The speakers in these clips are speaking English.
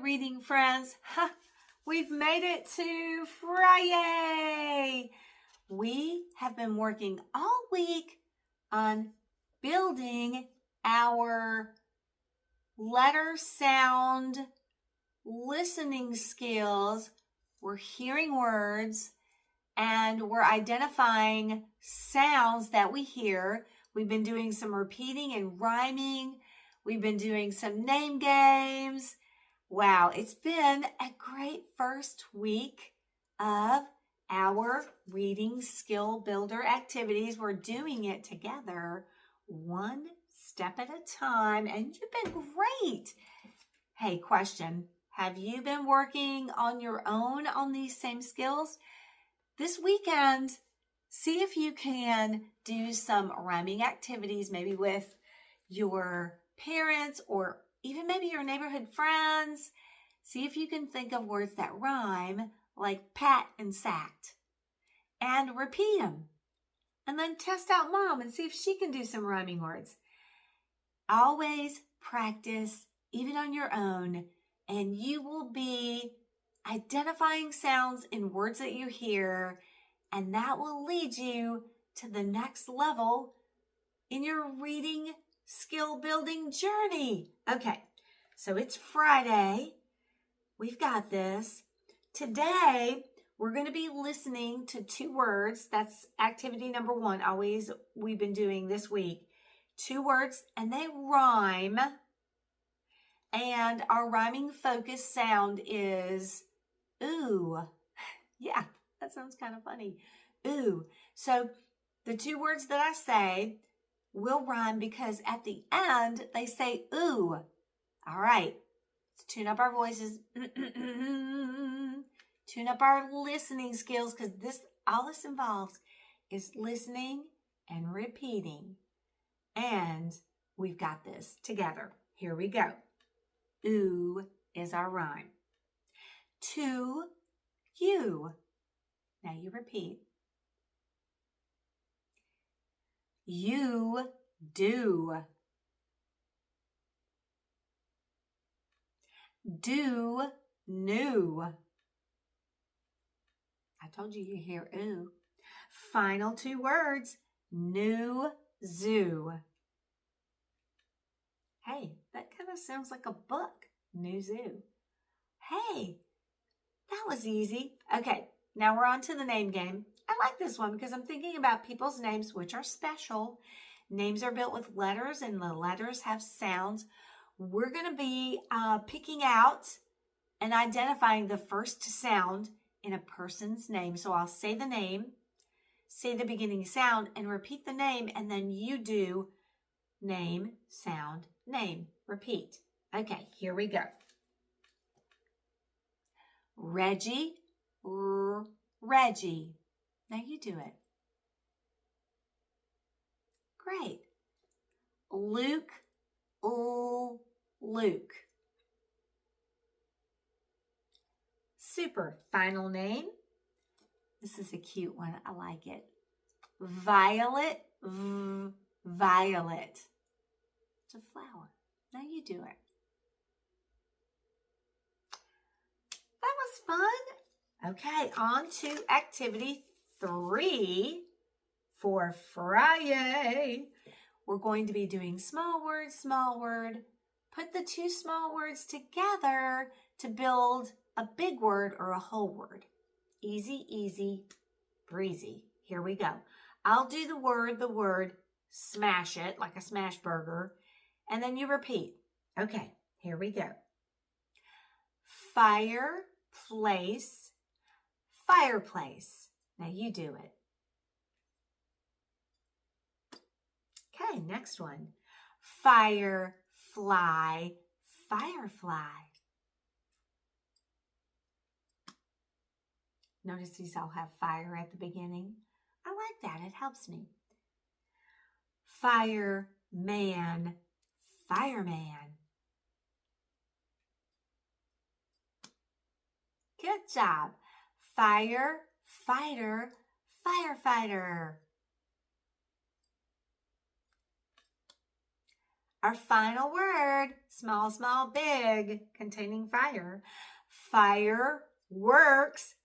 reading friends. We've made it to Friday. We have been working all week on building our letter sound listening skills. We're hearing words and we're identifying sounds that we hear. We've been doing some repeating and rhyming. We've been doing some name games. Wow, it's been a great first week of our reading skill builder activities. We're doing it together, one step at a time, and you've been great. Hey, question. Have you been working on your own on these same skills? This weekend, see if you can do some rhyming activities, maybe with your parents or even maybe your neighborhood friends. See if you can think of words that rhyme like pat and sat and repeat them. And then test out mom and see if she can do some rhyming words. Always practice, even on your own, and you will be identifying sounds in words that you hear, and that will lead you to the next level in your reading skill building journey. Okay, so it's Friday. We've got this. Today, we're going to be listening to 2 words. That's activity number 1. Always we've been doing this week. 2 words, and they rhyme. And our rhyming focus sound is ooh. Yeah, that sounds kind of funny. Ooh. So the 2 words that I say will rhyme because at the end they say ooh. All right, let's tune up our voices. Tune up our listening skills because all this involves is listening and repeating. And we've got this together. Here we go. Ooh is our rhyme. To you. Now you repeat. You do. Do new. I told you you hear ooh. Final 2 words. New zoo. Hey, that kind of sounds like a book. New zoo. Hey, that was easy. Okay, now we're on to the name game. I like this one because I'm thinking about people's names, which are special. Names are built with letters, and the letters have sounds. We're going to be picking out and identifying the first sound in a person's name. So I'll say the name, say the beginning sound, and repeat the name, and then you do name, sound, name. Repeat. Okay, here we go. Reggie, Reggie. Now you do it. Great. Luke, Luke. Super. Final name. This is a cute one. I like it. Violet, Violet. It's a flower. Now you do it. That was fun. Okay, on to activity 3 for Friday. We're going to be doing small word. Put the 2 small words together to build a big word or a whole word. Easy, easy, breezy. Here we go. I'll do the word, smash it, like a smash burger, and then you repeat. Okay, here we go. Fireplace, fireplace. Now you do it. Okay, next one. Firefly, firefly. Notice these all have fire at the beginning. I like that. It helps me. Fireman, fireman. Good job. Firefighter, firefighter. Our final word, small, small, big, containing fire. Fireworks,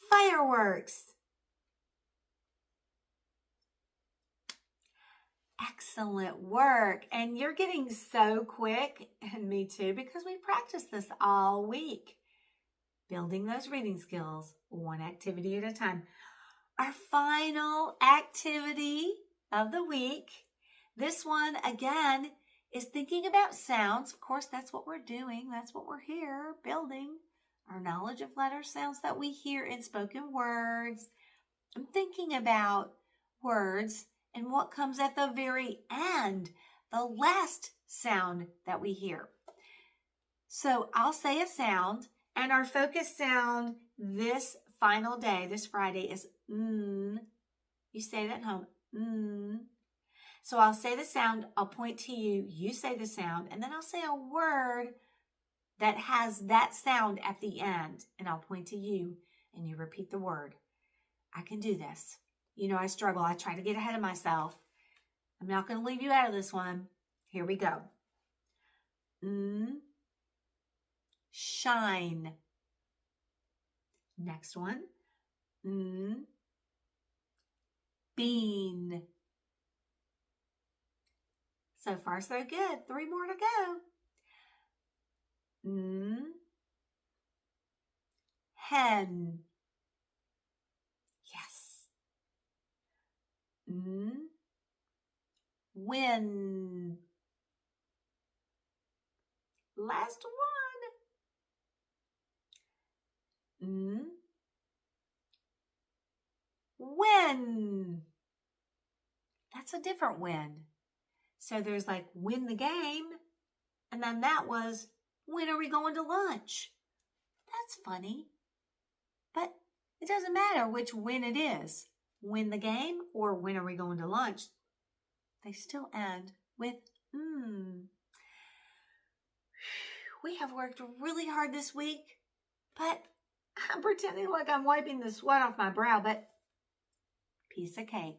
fireworks. Excellent work. And you're getting so quick, and me too, because we practiced this all week. Building those reading skills, one activity at a time. Our final activity of the week. This one, again, is thinking about sounds. Of course, that's what we're doing. That's what we're here, building our knowledge of letter sounds that we hear in spoken words. I'm thinking about words and what comes at the very end, the last sound that we hear. So I'll say a sound, and our focus sound this final day, this Friday, is mm. You say it at home, mm. So I'll say the sound, I'll point to you, you say the sound, and then I'll say a word that has that sound at the end, and I'll point to you, and you repeat the word. I can do this. You know, I struggle. I try to get ahead of myself. I'm not going to leave you out of this one. Here we go. Shine. Next one. Bean. So far, so good. 3 more to go. Hen. Yes. Win. Last one. Win. That's a different win. So there's like win the game, and then that was when are we going to lunch? That's funny. But it doesn't matter which win it is. Win the game or when are we going to lunch? They still end with We have worked really hard this week, but I'm pretending like I'm wiping the sweat off my brow, but piece of cake.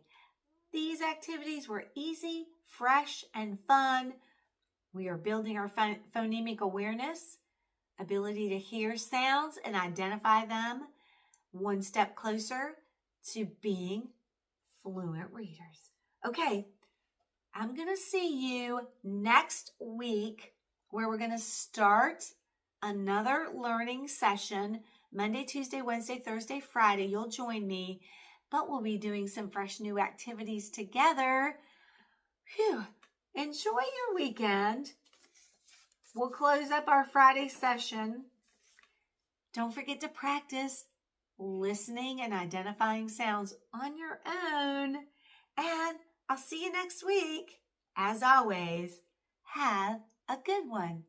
These activities were easy, fresh, and fun. We are building our phonemic awareness, ability to hear sounds and identify them, one step closer to being fluent readers. Okay, I'm going to see you next week where we're going to start another learning session. Monday, Tuesday, Wednesday, Thursday, Friday. You'll join me, but we'll be doing some fresh new activities together. Phew. Enjoy your weekend. We'll close up our Friday session. Don't forget to practice listening and identifying sounds on your own. And I'll see you next week. As always, have a good one.